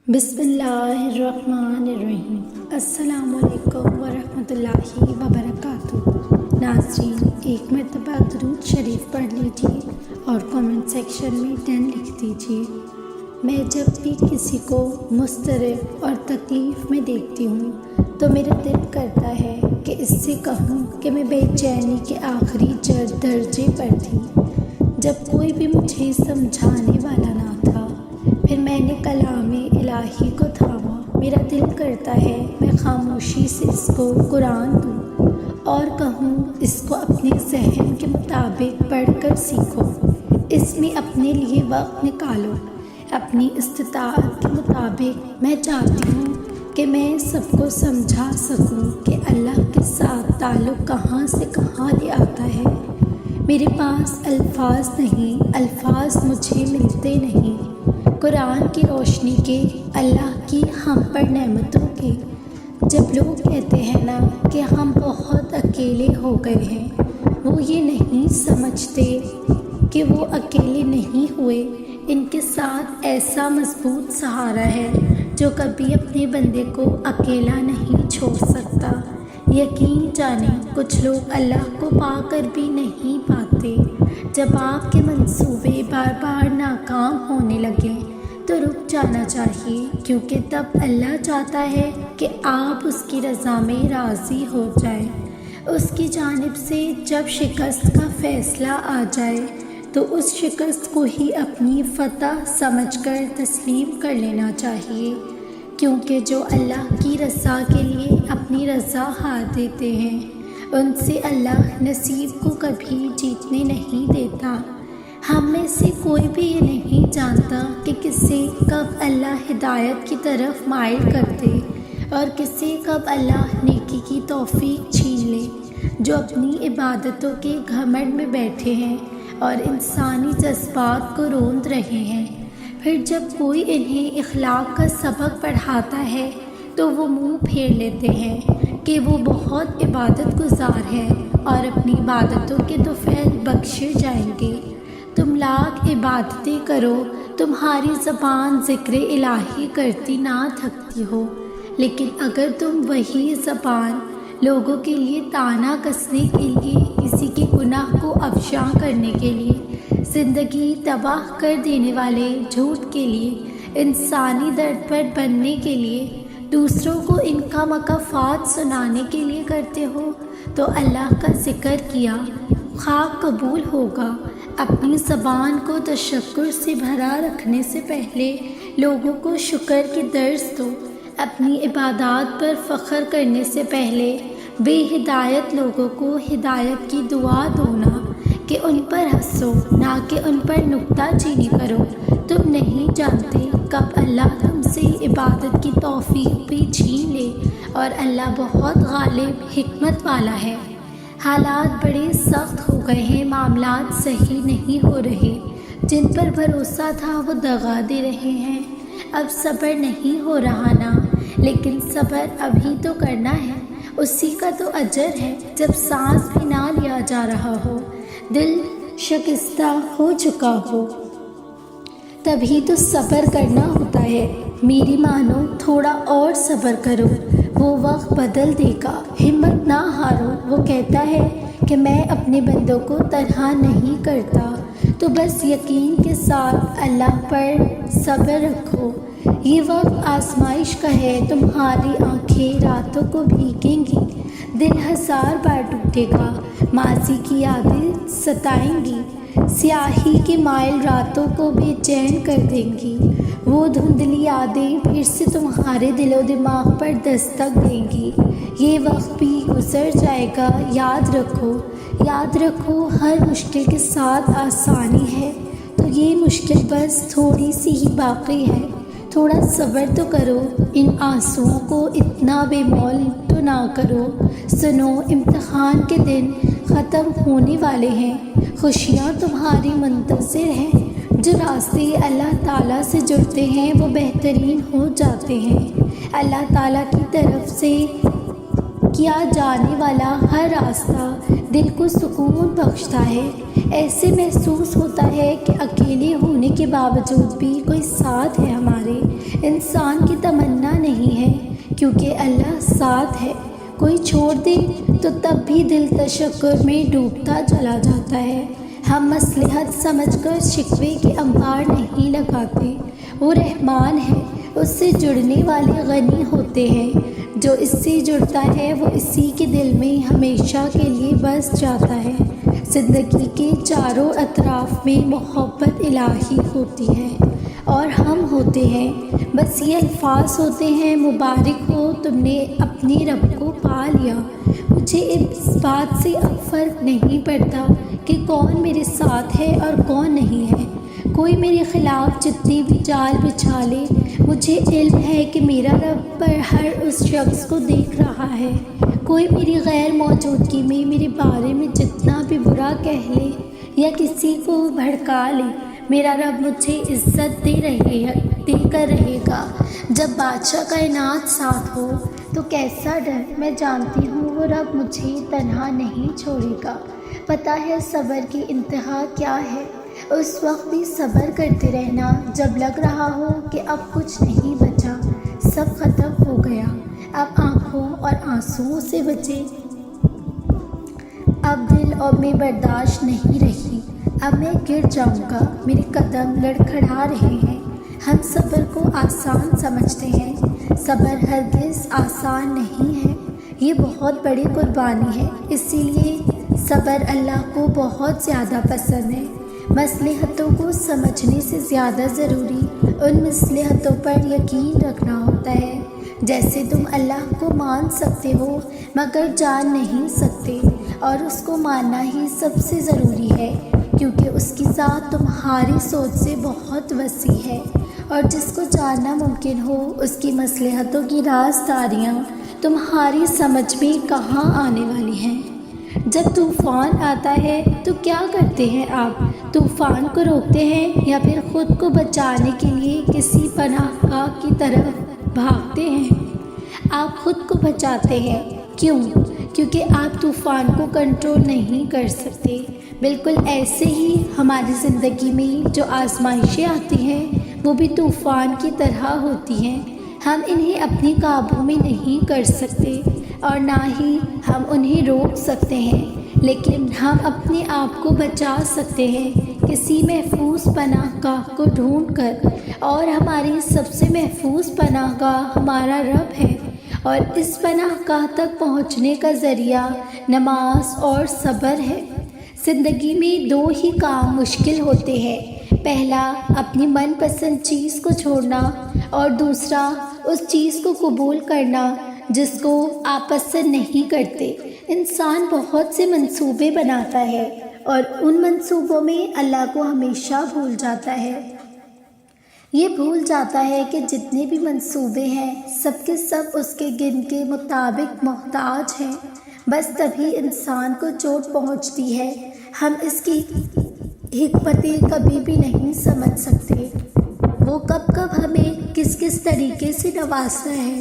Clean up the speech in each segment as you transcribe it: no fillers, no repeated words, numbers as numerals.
بسم اللہ الرحمن الرحیم۔ السلام علیکم ورحمۃ اللہ وبرکاتہ۔ ناظرین، ایک مرتبہ درود شریف پڑھ لیجیے اور کامنٹ سیکشن میں 10 لکھ دیجیے۔ میں جب بھی کسی کو مضطرب اور تکلیف میں دیکھتی ہوں تو میرا دل کرتا ہے کہ اس سے کہوں کہ میں بے چینی کے آخری درجے پر تھی، جب کوئی بھی مجھے سمجھانے والا نہ تھا۔ پھر میں نے کلام الہی کو تھاما۔ میرا دل کرتا ہے میں خاموشی سے اس کو قرآن دوں اور کہوں اس کو اپنے ذہن کے مطابق پڑھ کر سیکھو، اس میں اپنے لیے وقت نکالو اپنی استطاعت کے مطابق۔ میں چاہتی ہوں کہ میں سب کو سمجھا سکوں کہ اللہ کے ساتھ تعلق کہاں سے کہاں لے آتا ہے۔ میرے پاس الفاظ نہیں، الفاظ مجھے ملتے نہیں قرآن کی روشنی کے، اللہ کی ہم پر نعمتوں کے۔ جب لوگ کہتے ہیں نا کہ ہم بہت اکیلے ہو گئے ہیں، وہ یہ نہیں سمجھتے کہ وہ اکیلے نہیں ہوئے، ان کے ساتھ ایسا مضبوط سہارا ہے جو کبھی اپنے بندے کو اکیلا نہیں چھوڑ سکتا۔ یقین جانیں، کچھ لوگ اللہ کو پا کر بھی نہیں پاتے۔ جب آپ کے منصوبے بار بار ناکام ہونے لگیں تو رک جانا چاہیے، کیونکہ تب اللہ چاہتا ہے کہ آپ اس کی رضا میں راضی ہو جائیں۔ اس کی جانب سے جب شکست کا فیصلہ آ جائے تو اس شکست کو ہی اپنی فتح سمجھ کر تسلیم کر لینا چاہیے، کیونکہ جو اللہ کی رضا کے لیے اپنی رضا ہار دیتے ہیں ان سے اللہ نصیب کو کبھی جیتنے نہیں دیتا۔ ہم میں سے کوئی بھی یہ نہیں جانتا کہ کسے کب اللہ ہدایت کی طرف مائل کر دے اور کسے کب اللہ نیکی کی توفیق چھین لے۔ جو اپنی عبادتوں کے گھمنڈ میں بیٹھے ہیں اور انسانی جذبات کو روند رہے ہیں، پھر جب کوئی انہیں اخلاق کا سبق پڑھاتا ہے تو وہ منہ پھیر لیتے ہیں کہ وہ بہت عبادت گزار ہے اور اپنی عبادتوں کے طفیل بخشے جائیں گے۔ تم لاکھ عبادتیں کرو، تمہاری زبان ذکر الہی کرتی نہ تھکتی ہو، لیکن اگر تم وہی زبان لوگوں کے لیے طعنہ کسنے کے لیے، کسی کے گناہ کو افشاں کرنے کے لیے، زندگی تباہ کر دینے والے جھوٹ کے لیے، انسانی درد پر بننے کے لیے، دوسروں کو ان کا مکافات سنانے کے لیے کرتے ہو تو اللہ کا ذکر کیا خواہ قبول ہوگا۔ اپنی زبان کو تشکر سے بھرا رکھنے سے پہلے لوگوں کو شکر کی درس دو۔ اپنی عبادات پر فخر کرنے سے پہلے بے ہدایت لوگوں کو ہدایت کی دعا دو، نہ کہ ان پر ہنسو، نہ کہ ان پر نکتہ چینی کرو۔ تم نہیں جانتے کب اللہ تم سے عبادت کی توفیق بھی چھین لے، اور اللہ بہت غالب حکمت والا ہے۔ حالات بڑے سخت ہو گئے ہیں، معاملات صحیح نہیں ہو رہے، جن پر بھروسہ تھا وہ دغا دے رہے ہیں۔ اب صبر نہیں ہو رہا نا، لیکن صبر ابھی تو کرنا ہے، اسی کا تو اجر ہے۔ جب سانس بھی نہ لیا جا رہا ہو، دل شکستہ ہو چکا ہو، تبھی تو صبر کرنا ہوتا ہے۔ میری مانو، تھوڑا اور صبر کرو، وہ وقت بدل دے گا۔ ہمت نہ ہارو، وہ کہتا ہے کہ میں اپنے بندوں کو تنہا نہیں کرتا، تو بس یقین کے ساتھ اللہ پر صبر رکھو۔ یہ وقت آزمائش کا ہے، تمہاری آنکھیں راتوں کو بھیگیں گی، دل 1000 بار ٹوٹے گا، ماضی کی یادیں ستائیں گی، سیاہی کے مائل راتوں کو بے چین کر دیں گی۔ وہ دھندلی یادیں پھر سے تمہارے دل و دماغ پر دستک دیں گی۔ یہ وقت بھی گزر جائے گا، یاد رکھو، یاد رکھو، ہر مشکل کے ساتھ آسانی ہے، تو یہ مشکل بس تھوڑی سی ہی باقی ہے۔ تھوڑا صبر تو کرو، ان آنسوؤں کو اتنا بے مول تو نہ کرو۔ سنو، امتحان کے دن ختم ہونے والے ہیں، خوشیاں تمہاری منتظر ہیں۔ جو راستے اللہ تعالیٰ سے جڑتے ہیں وہ بہترین ہو جاتے ہیں۔ اللہ تعالیٰ کی طرف سے کیا جانے والا ہر راستہ دل کو سکون بخشتا ہے۔ ایسے محسوس ہوتا ہے کہ اکیلے ہونے کے باوجود بھی کوئی ساتھ ہے ہمارے۔ انسان کی تمنا نہیں ہے کیونکہ اللہ ساتھ ہے۔ کوئی چھوڑ دے تو تب بھی دل تشکر میں ڈوبتا چلا جاتا ہے۔ ہم مصلحت سمجھ کر شکوے کے انبار نہیں لگاتے۔ وہ رحمان ہے، اس سے جڑنے والے غنی ہوتے ہیں۔ جو اس سے جڑتا ہے وہ اسی کے دل میں ہمیشہ کے لیے بس جاتا ہے۔ زندگی کے چاروں اطراف میں محبت الہی ہوتی ہے اور ہم ہوتے ہیں۔ بس یہ الفاظ ہوتے ہیں، مبارک ہو تم نے اپنے رب کو پا لیا۔ مجھے اس بات سے اب فرق نہیں پڑتا کہ کون میرے ساتھ ہے اور کون نہیں ہے۔ کوئی میرے خلاف جتنی بھی جال بچھا لے، مجھے علم ہے کہ میرا رب پر ہر اس شخص کو دیکھ رہا ہے۔ کوئی میری غیر موجودگی میں میرے بارے میں جتنا بھی برا کہہ لے یا کسی کو بھڑکا لے، میرا رب مجھے عزت دے کر رہے گا۔ جب بادشاہ کائنات ساتھ ہو تو کیسا ڈر، میں جانتی ہوں وہ رب مجھے تنہا نہیں چھوڑے گا۔ پتہ ہے صبر کی انتہا کیا ہے؟ اس وقت بھی صبر کرتے رہنا جب لگ رہا ہو کہ اب کچھ نہیں بچا، سب ختم ہو گیا، اب آنکھوں اور آنسوؤں سے بچے، اب دل اور میں برداشت نہیں رہی، اب میں گر جاؤں گا، میرے قدم لڑکھڑا رہے ہیں۔ ہم صبر کو آسان سمجھتے ہیں، صبر ہرگز آسان نہیں ہے، یہ بہت بڑی قربانی ہے، اسی لیے صبر اللہ کو بہت زیادہ پسند ہے۔ مصلحتوں کو سمجھنے سے زیادہ ضروری ان مصلحتوں پر یقین رکھنا ہوتا ہے۔ جیسے تم اللہ کو مان سکتے ہو مگر جان نہیں سکتے، اور اس کو ماننا ہی سب سے ضروری ہے کیونکہ اس کی ذات تمہاری سوچ سے بہت وسیع ہے، اور جس کو جاننا ممکن ہو اس کی مصلحتوں کی رازداریاں تمہاری سمجھ میں کہاں آنے والی ہیں۔ جب طوفان آتا ہے تو کیا کرتے ہیں آپ؟ طوفان کو روکتے ہیں یا پھر خود کو بچانے کے لیے کسی پناہ گاہ کی طرف بھاگتے ہیں؟ آپ خود کو بچاتے ہیں۔ کیوں؟ کیونکہ آپ طوفان کو کنٹرول نہیں کر سکتے۔ بالکل ایسے ہی ہماری زندگی میں جو آزمائشیں آتی ہیں وہ بھی طوفان کی طرح ہوتی ہیں۔ ہم انہیں اپنے قابو میں نہیں کر سکتے اور نہ ہی ہم انہیں روک سکتے ہیں، لیکن ہم اپنے آپ کو بچا سکتے ہیں کسی محفوظ پناہ گاہ کو ڈھونڈ کر، اور ہماری سب سے محفوظ پناہ گاہ ہمارا رب ہے، اور اس پناہ گاہ تک پہنچنے کا ذریعہ نماز اور صبر ہے۔ زندگی میں دو ہی کام مشکل ہوتے ہیں، پہلا اپنی من پسند چیز کو چھوڑنا، اور دوسرا اس چیز کو قبول کرنا جس کو آپ پسند نہیں کرتے۔ انسان بہت سے منصوبے بناتا ہے اور ان منصوبوں میں اللہ کو ہمیشہ بھول جاتا ہے۔ یہ بھول جاتا ہے کہ جتنے بھی منصوبے ہیں سب کے سب اس کے گن کے مطابق محتاج ہیں، بس تبھی انسان کو چوٹ پہنچتی ہے۔ ہم اس کی حکمتیں کبھی بھی نہیں سمجھ سکتے، وہ کب کب ہمیں کس کس طریقے سے نوازتا ہے۔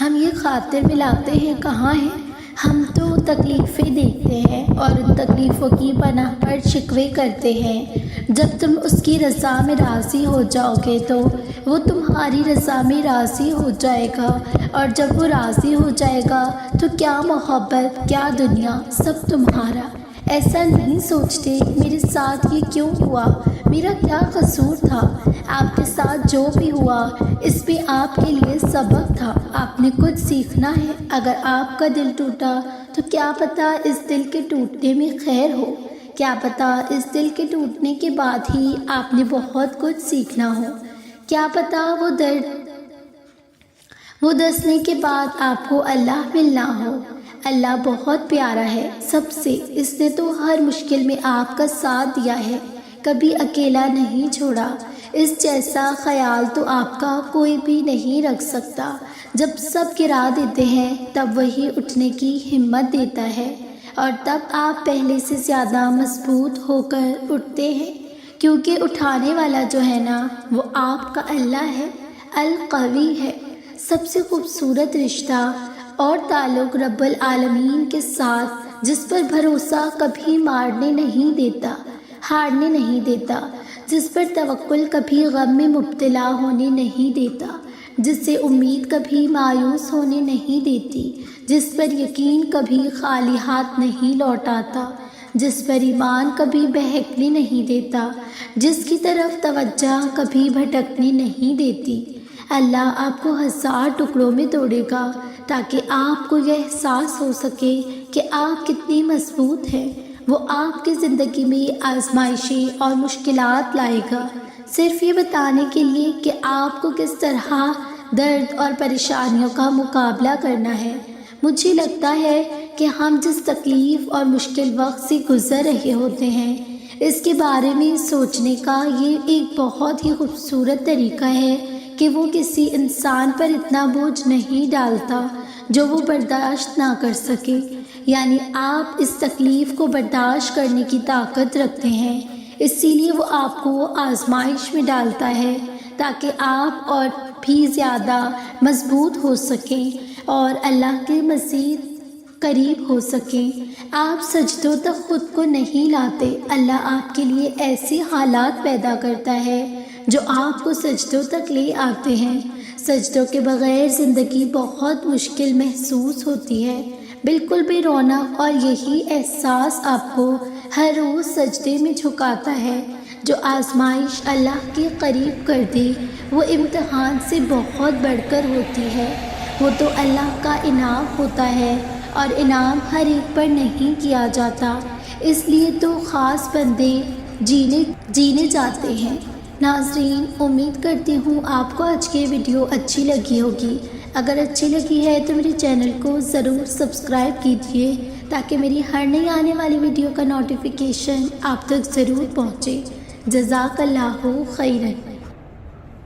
ہم یہ خاطر ملاتے ہیں کہاں ہیں؟ ہم تو تکلیفیں دیکھتے ہیں اور ان تکلیفوں کی پناہ پر شکوے کرتے ہیں۔ جب تم اس کی رضا میں راضی ہو جاؤ گے تو وہ تمہاری رضا میں راضی ہو جائے گا، اور جب وہ راضی ہو جائے گا تو کیا محبت، کیا دنیا، سب تمہارا۔ ایسا نہیں سوچتے میرے ساتھ یہ کیوں ہوا، میرا کیا قصور تھا۔ آپ کے ساتھ جو بھی ہوا اس میں آپ کے لیے سبق تھا، آپ نے کچھ سیکھنا ہے۔ اگر آپ کا دل ٹوٹا تو کیا پتہ اس دل کے ٹوٹنے میں خیر ہو، کیا پتہ اس دل کے ٹوٹنے کے بعد ہی آپ نے بہت کچھ سیکھنا ہو، کیا پتہ وہ دسنے کے بعد آپ کو اللہ ملنا ہو۔ اللہ بہت پیارا ہے سب سے، اس نے تو ہر مشکل میں آپ کا ساتھ دیا ہے، کبھی اکیلا نہیں چھوڑا۔ اس جیسا خیال تو آپ کا کوئی بھی نہیں رکھ سکتا۔ جب سب گرا دیتے ہیں تب وہی اٹھنے کی ہمت دیتا ہے، اور تب آپ پہلے سے زیادہ مضبوط ہو کر اٹھتے ہیں، کیونکہ اٹھانے والا جو ہے نا وہ آپ کا اللہ ہے، القوی ہے۔ سب سے خوبصورت رشتہ اور تعلق رب العالمین کے ساتھ جس پر بھروسہ کبھی مارنے نہیں دیتا، ہارنے نہیں دیتا، جس پر توکل کبھی غم میں مبتلا ہونے نہیں دیتا، جس سے امید کبھی مایوس ہونے نہیں دیتی، جس پر یقین کبھی خالی ہاتھ نہیں لوٹاتا، جس پر ایمان کبھی بہکنے نہیں دیتا، جس کی طرف توجہ کبھی بھٹکنے نہیں دیتی۔ اللہ آپ کو 1000 ٹکڑوں میں توڑے گا تاکہ آپ کو یہ احساس ہو سکے کہ آپ کتنی مضبوط ہیں۔ وہ آپ کی زندگی میں آزمائشیں اور مشکلات لائے گا، صرف یہ بتانے کے لیے کہ آپ کو کس طرح درد اور پریشانیوں کا مقابلہ کرنا ہے۔ مجھے لگتا ہے کہ ہم جس تکلیف اور مشکل وقت سے گزر رہے ہوتے ہیں، اس کے بارے میں سوچنے کا یہ ایک بہت ہی خوبصورت طریقہ ہے کہ وہ کسی انسان پر اتنا بوجھ نہیں ڈالتا جو وہ برداشت نہ کر سکے۔ یعنی آپ اس تکلیف کو برداشت کرنے کی طاقت رکھتے ہیں، اسی لیے وہ آپ کو آزمائش میں ڈالتا ہے تاکہ آپ اور بھی زیادہ مضبوط ہو سکیں اور اللہ کے مزید قریب ہو سکیں۔ آپ سجدوں تک خود کو نہیں لاتے، اللہ آپ کے لیے ایسے حالات پیدا کرتا ہے جو آپ کو سجدوں تک لے آتے ہیں۔ سجدوں کے بغیر زندگی بہت مشکل محسوس ہوتی ہے، بالکل بے رونق، اور یہی احساس آپ کو ہر روز سجدے میں جھکاتا ہے۔ جو آزمائش اللہ کے قریب کر دے وہ امتحان سے بہت بڑھ کر ہوتی ہے، وہ تو اللہ کا انعام ہوتا ہے، اور انعام ہر ایک پر نہیں کیا جاتا، اس لیے تو خاص بندے جینے جاتے ہیں۔ ناظرین، امید کرتی ہوں آپ کو آج کی ویڈیو اچھی لگی ہوگی۔ اگر اچھی لگی ہے تو میرے چینل کو ضرور سبسکرائب کیجیے تاکہ میری ہر نئی آنے والی ویڈیو کا نوٹیفیکیشن آپ تک ضرور پہنچے۔ جزاک اللہ خیرا۔